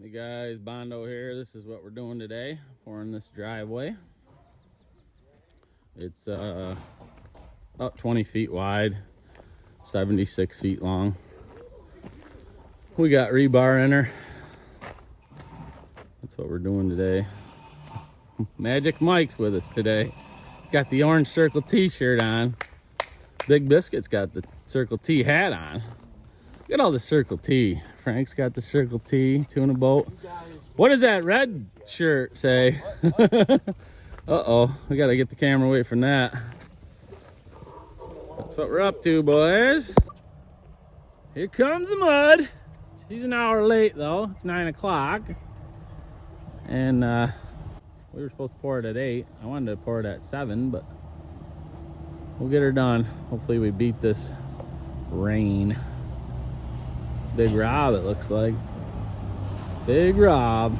Hey guys, Bondo here. This is what we're doing today, pouring this driveway. It's about 20 feet wide, 76 feet long. We got rebar in her. That's what we're doing today. Magic Mike's with us today. Got the orange Circle T shirt on. Big Biscuit's got the Circle T hat on. Look at all the Circle T. Frank's got the Circle T, tuna boat. What does that red shirt say? Uh-oh, we gotta get the camera away from that. That's what we're up to, boys. Here comes the mud. She's an hour late though, it's 9 o'clock. And we were supposed to pour it at 8. I wanted to pour it at 7, but we'll get her done. Hopefully we beat this rain. Big Rob, it looks like. Big Rob.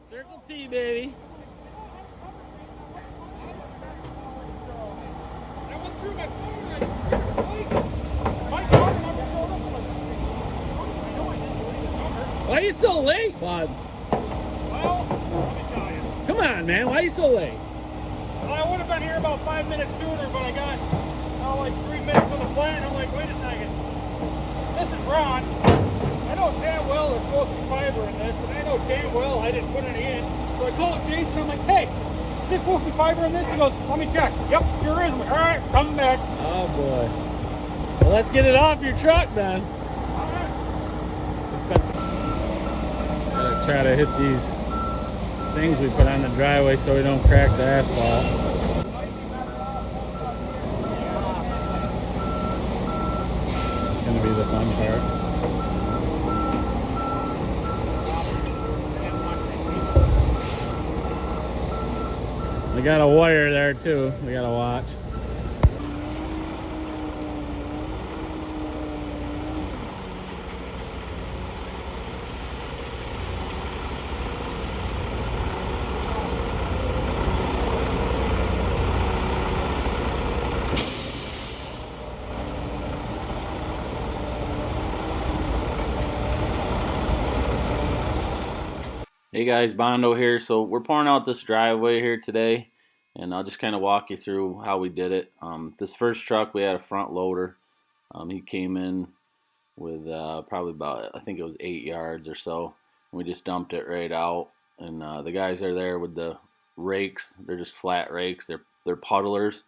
Circle T, baby. Why are you so late, bud? Well, let me tell you. Come on, man. Why are you so late? Well, I would have been here about 5 minutes sooner, but I got like 3 minutes on the plant. I'm like, wait a second. This is Ron. I know damn well there's supposed to be fiber in this, and I know damn well I didn't put any in. So I called Jason. I'm like, hey, is there supposed to be fiber in this? He goes, let me check. Yep, sure is. I'm like, all right, coming back. Oh, boy. Well, let's get it off your truck, then. All right. Gotta try to hit these things we put on the driveway so we don't crack the asphalt. It's gonna be the fun part. We got a wire there too, we gotta watch. Hey guys, Bondo here. So we're pouring out this driveway here today, and I'll just kind of walk you through how we did it. This first truck, we had a front loader. He came in with probably about, I think it was 8 yards or so. We just dumped it right out, and the guys are there with the rakes. They're just flat rakes. They're puddlers.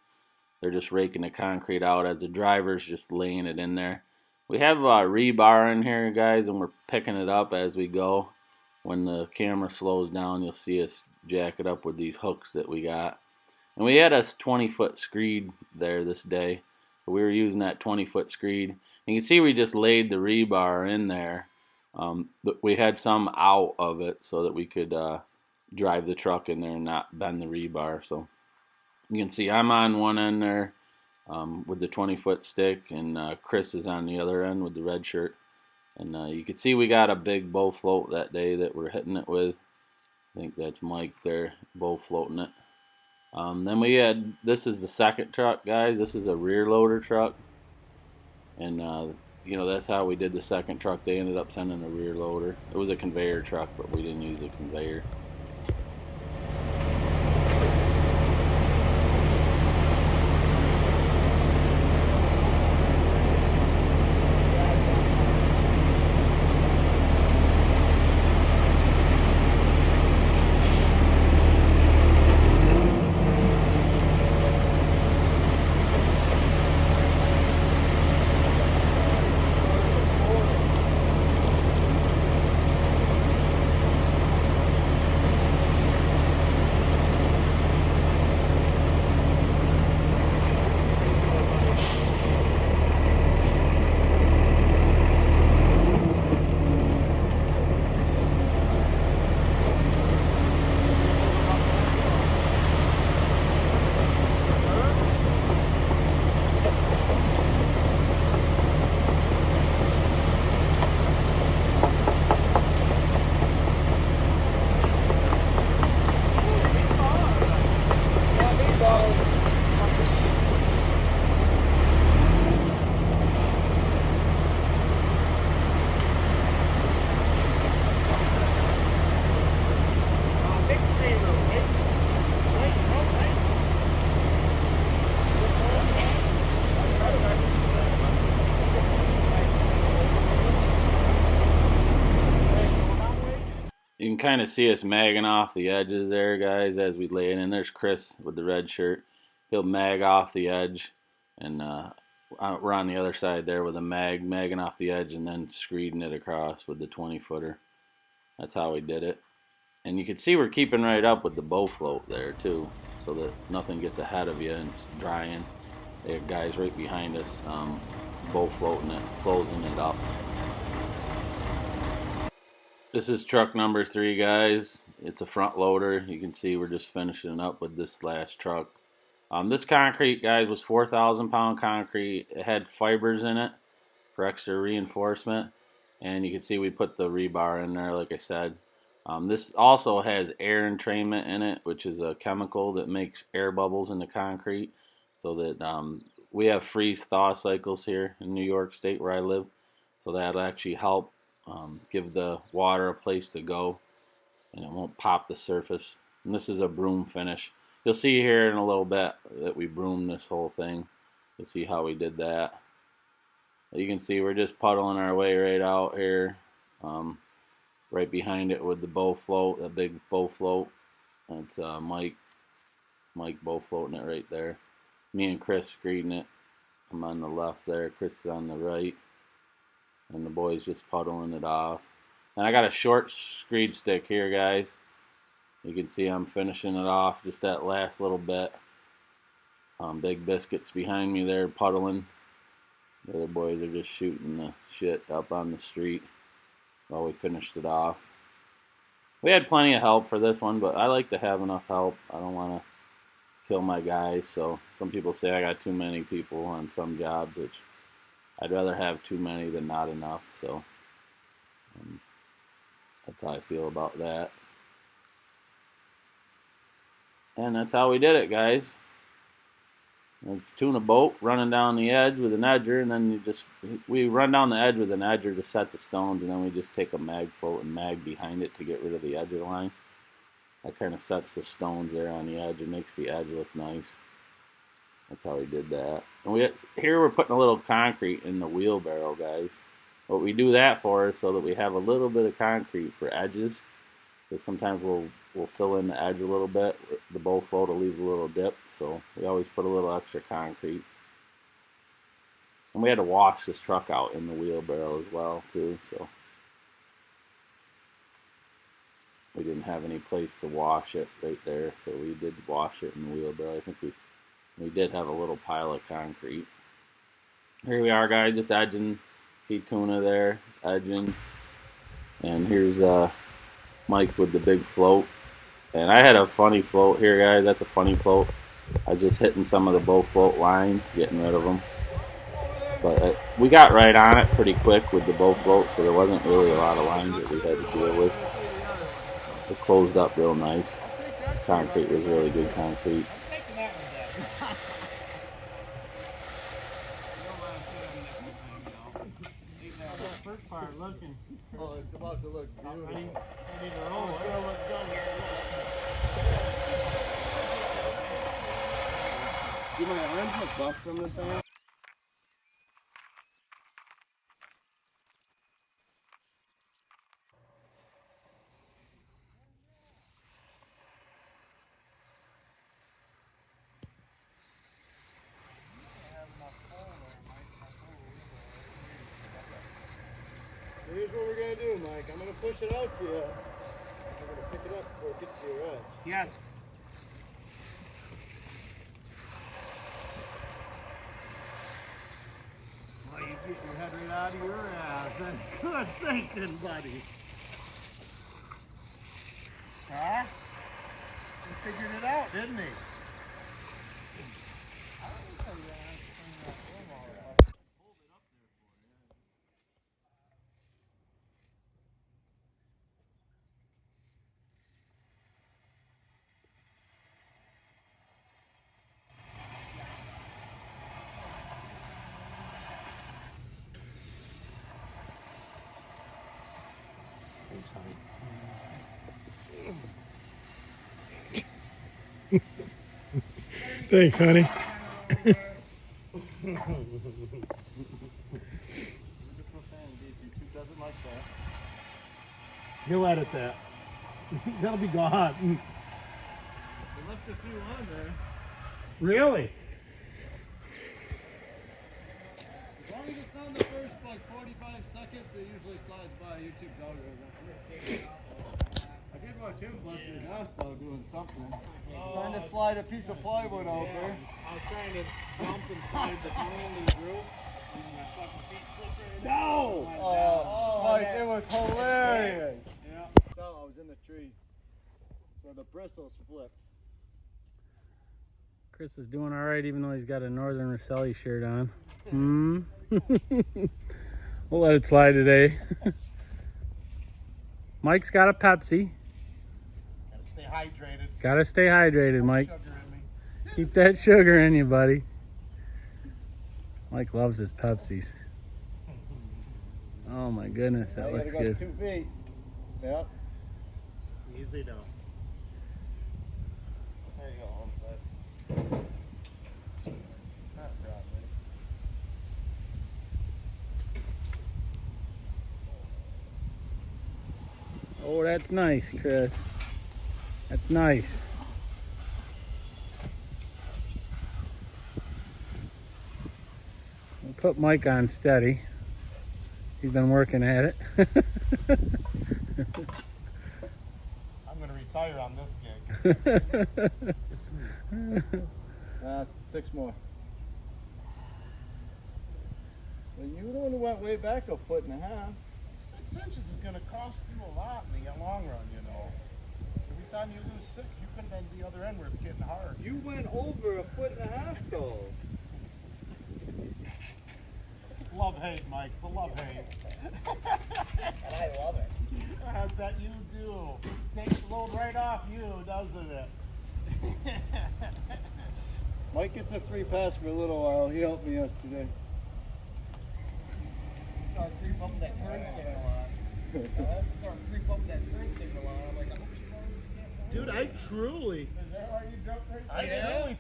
They're just raking the concrete out as the driver's just laying it in there. We have rebar in here, guys, and we're picking it up as we go. When the camera slows down, you'll see us jack it up with these hooks that we got. And we had a 20-foot screed there this day. We were using that 20-foot screed. And you can see we just laid the rebar in there. We had some out of it so that we could drive the truck in there and not bend the rebar. So you can see I'm on one end there with the 20-foot stick, and Chris is on the other end with the red shirt. And you can see we got a big bow float that day that we're hitting it with. I think that's Mike there, bow floating it. Then we had, this is the second truck, guys. This is a rear loader truck. And, you know, that's how we did the second truck. They ended up sending a rear loader. It was a conveyor truck, but we didn't use a conveyor. can kind of see us magging off the edges there, guys, as we lay it in. There's Chris with the red shirt. He'll mag off the edge, and we're on the other side there with a magging off the edge and then screeding it across with the 20-footer. That's how we did it. And you can see we're keeping right up with the bow float there too, so that nothing gets ahead of you and it's drying. There are guys right behind us, bow floating it, closing it up. This is truck number 3, guys. It's a front loader. You can see we're just finishing up with this last truck. This concrete, guys, was 4,000 pound concrete. It had fibers in it for extra reinforcement, and you can see we put the rebar in there, like I said. This also has air entrainment in it, which is a chemical that makes air bubbles in the concrete, so that we have freeze-thaw cycles here in New York State where I live, so that'll actually help give the water a place to go, and it won't pop the surface. And this is a broom finish. You'll see here in a little bit that we broomed this whole thing. You'll see how we did that. You can see we're just puddling our way right out here, right behind it with the bow float, the big bow float. That's Mike bow floating it right there. Me and Chris screeding it. I'm on the left there, Chris is on the right, and the boys just puddling it off. And I got a short screed stick here, guys. You can see I'm finishing it off, just that last little bit. Big Biscuit's behind me there puddling. The other boys are just shooting the shit up on the street while we finished it off. We had plenty of help for this one, but I like to have enough help. I don't want to kill my guys, so some people say I got too many people on some jobs, which I'd rather have too many than not enough, so that's how I feel about that. And that's how we did it, guys. It's tuna boat running down the edge with an edger, and then we run down the edge with an edger to set the stones, and then we just take a mag float and mag behind it to get rid of the edger line. That kind of sets the stones there on the edge and makes the edge look nice. That's how we did that. And here we're putting a little concrete in the wheelbarrow, guys. What we do that for is so that we have a little bit of concrete for edges. Because sometimes we'll fill in the edge a little bit. The bow float will leave a little dip, so we always put a little extra concrete. And we had to wash this truck out in the wheelbarrow as well, too, so we didn't have any place to wash it right there, so we did wash it in the wheelbarrow. I think we did have a little pile of concrete. Here we are, guys, just edging. See tuna there, edging. And here's Mike with the big float. And I had a funny float here, guys. That's a funny float. I was just hitting some of the bow float lines, getting rid of them. But we got right on it pretty quick with the bow float, so there wasn't really a lot of lines that we had to deal with. It closed up real nice. Concrete was really good concrete. Oh, it's about to look beautiful. I need to roll. It's gonna look done. Do my arms look buff from this angle? Here's what we're gonna do, Mike. I'm gonna push it out to you. I'm gonna pick it up before it gets to your edge. Yes. Well, you get your head right out of your ass. Good thinking, buddy. Huh? He figured it out, didn't he? Thanks, honey. He'll edit that. That'll be gone. We left a few on there. Really? As long as it's not in the first like 45 seconds, it usually slides by YouTube's algorithm. I did watch him bust his ass though doing something. Trying to slide a piece of plywood out there. I was trying to jump inside the community's roof, and my fucking feet slipped right in. No! Oh, Mike, it was hilarious. Yeah. No, I was in the tree. So the bristles flipped. Chris is doing all right, even though he's got a Northern Rosselli shirt on. We'll let it slide today. Mike's got a Pepsi. Gotta stay hydrated. Gotta stay hydrated, Mike. Sugar in me. Keep that sugar in you, buddy. Mike loves his Pepsis. Oh my goodness, that looks gotta go good. 2 feet. Yep. Easy though. There you go, homestead. Oh, that's nice, Chris. That's nice. We'll put Mike on steady. He's been working at it. I'm gonna retire on this gig. 6 more. Well, you the one who went way back 1.5 feet. 6 inches is gonna cost you a lot in the long run, you know. Every time you lose 6, you could have been the other end where it's getting hard. You went over 1.5 feet though. Love hate, Mike. The love hate. And I love it. I bet you do. Takes the load right off you, doesn't it? Mike gets a free pass for a little while. He helped me yesterday. Saw her creep up that turn signal on. Saw her creep up that turn signal on. I'm like, I hope she knows. Dude, I truly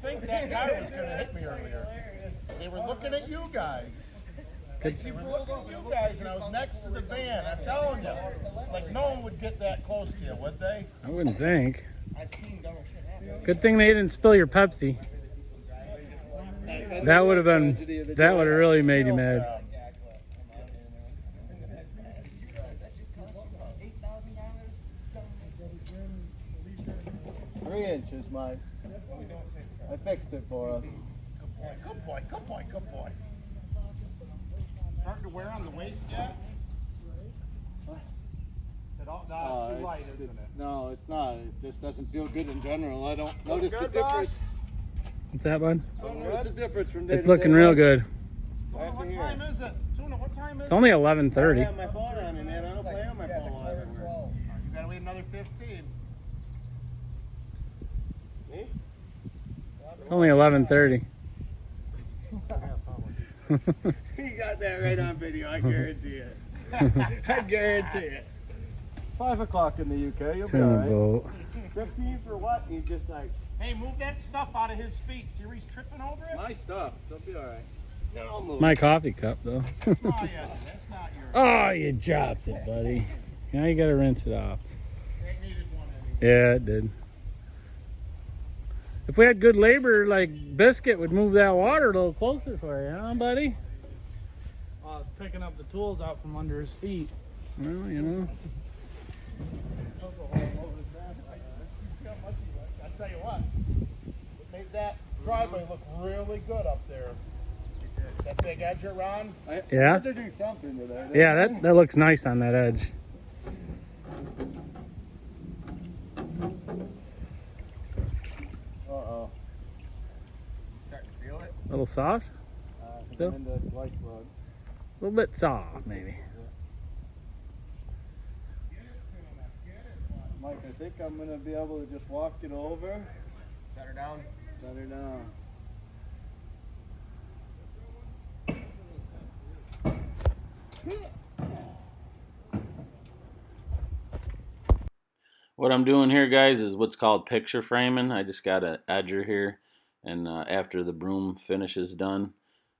think that guy was gonna hit me earlier. They were looking at you guys. They were looking at you guys, and I was next to the van. I'm telling you, like no one would get that close to you, would they? I wouldn't think. I've seen dumber shit happen. Good thing they didn't spill your Pepsi. That would have really made you mad. 3 inches, Mike. I fixed it for us. Good boy, good boy, good boy. Starting to wear on the waist yet? No, it's too light, isn't it? No, it's not. It just doesn't feel good in general. I don't notice the Good, difference. What's that, bud? I don't notice the difference from day It's to looking day. real good. Tuna, what time is it? Tuna, what time is It's it? only I don't 11:30. have my phone on me, man. I don't play on my phone while everywhere. You gotta wait another 15. It's only 11:30. You got that right on video. I guarantee it. I guarantee it. 5 o'clock in the UK, you'll be Tuna alright. boat. 15 for what? You just like, Hey, move that stuff out of his feet. See where he's tripping over it? my stuff. They'll be alright. No, I'll move. My coffee cup, though. Oh, yeah, that's not yours. Oh, you dropped it, buddy. Now you gotta rinse it off. It needed one anyway. Yeah, it did. If we had good labor, like Biscuit would move that water a little closer for you, huh, buddy? I was picking up the tools out from under his feet. Well, you know. I'll tell you what, it made that driveway look really good up there. That big edge around. Yeah? Had to do something to that. Yeah, that looks nice on that edge. Uh-oh. Starting to feel it. A little soft? Still? In the white plug. A little bit soft, maybe. Mike, I think I'm going to be able to just walk it over. Set her down. Set her down. What I'm doing here, guys, is what's called picture framing. I just got an edger here, and after the broom finish is done,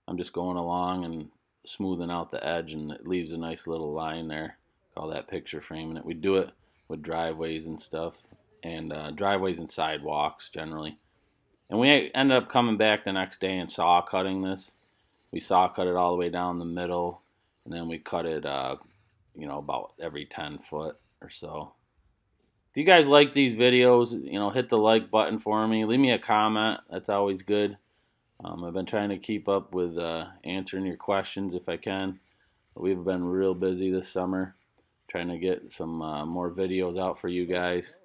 I'm just going along and smoothing out the edge, and it leaves a nice little line there. Call that picture framing it. We do it with driveways and stuff, and driveways and sidewalks generally. And we ended up coming back the next day and saw cutting this. We saw cut it all the way down the middle, and then we cut it, about every 10 foot or so. If you guys like these videos, hit the like button for me. Leave me a comment. That's always good. I've been trying to keep up with answering your questions if I can. We've been real busy this summer trying to get some more videos out for you guys.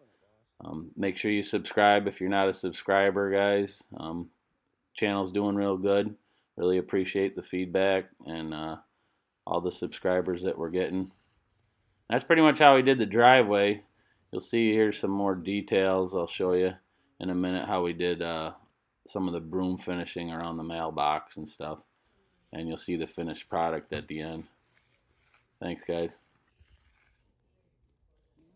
Make sure you subscribe if you're not a subscriber, guys. Channel's doing real good. Really appreciate the feedback and all the subscribers that we're getting. That's pretty much how we did the driveway. You'll see here some more details. I'll show you in a minute how we did some of the broom finishing around the mailbox and stuff. And you'll see the finished product at the end. Thanks, guys.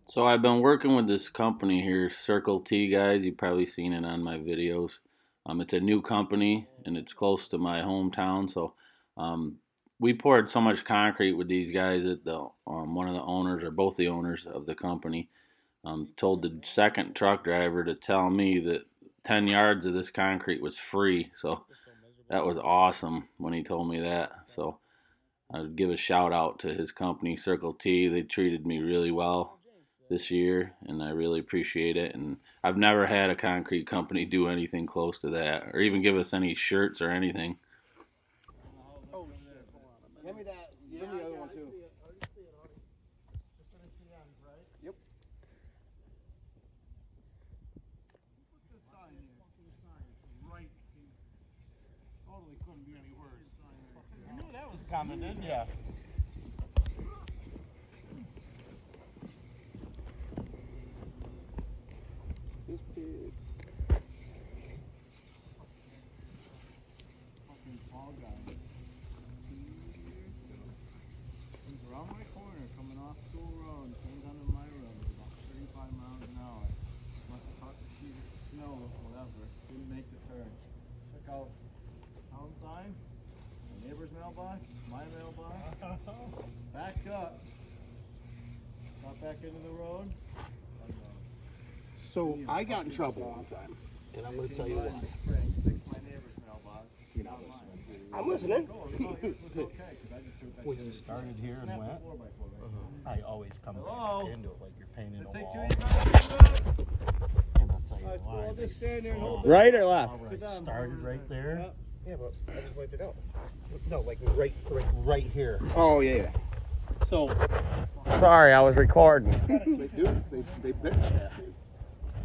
So I've been working with this company here, Circle T, guys. You've probably seen it on my videos. It's a new company, and it's close to my hometown. So we poured so much concrete with these guys that one of the owners, or both the owners of the company, told the second truck driver to tell me that 10 yards of this concrete was free. So that was awesome when he told me that. So I'd give a shout out to his company, Circle T. They treated me really well this year, and I really appreciate it. And I've never had a concrete company do anything close to that, or even give us any shirts or anything. Oh, give me that. Give me the other one too. Yep. Put this sign here. Right. Totally couldn't be any worse. You knew that was coming, didn't you? This pig. Fucking fall guy. He's around my corner coming off school road, turns onto my road, about 35 miles an hour. Must have caught the sheet of snow or whatever. Didn't make the turn. Check out pound sign, the neighbor's mailbox, my mailbox. Backed up. Got back into the road. So I got in trouble one time, and I'm going to tell you why. I'm listening. When you started here and went, I always come back into it like you're painting a wall. And I'll tell you why. They saw Right or left? where I started right there. Yeah, but I just wiped it out. No, like right here. Oh, yeah. So Sorry, I was recording. they do. They bitched at me.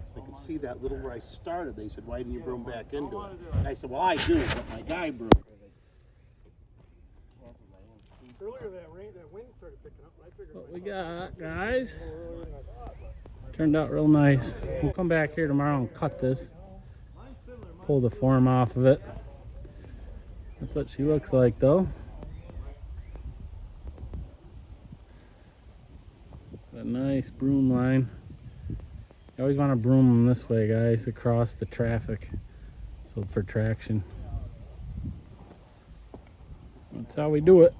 So they could see that little where I started. They said, "Why didn't you broom back into it?" And I said, "Well, I do, but my guy broomed." Earlier that wind started picking up, and I figured. What we got, guys? Turned out real nice. We'll come back here tomorrow and cut this. Pull the form off of it. That's what she looks like, though. A nice broom line. You always want to broom them this way, guys, across the traffic. So for traction. That's how we do it.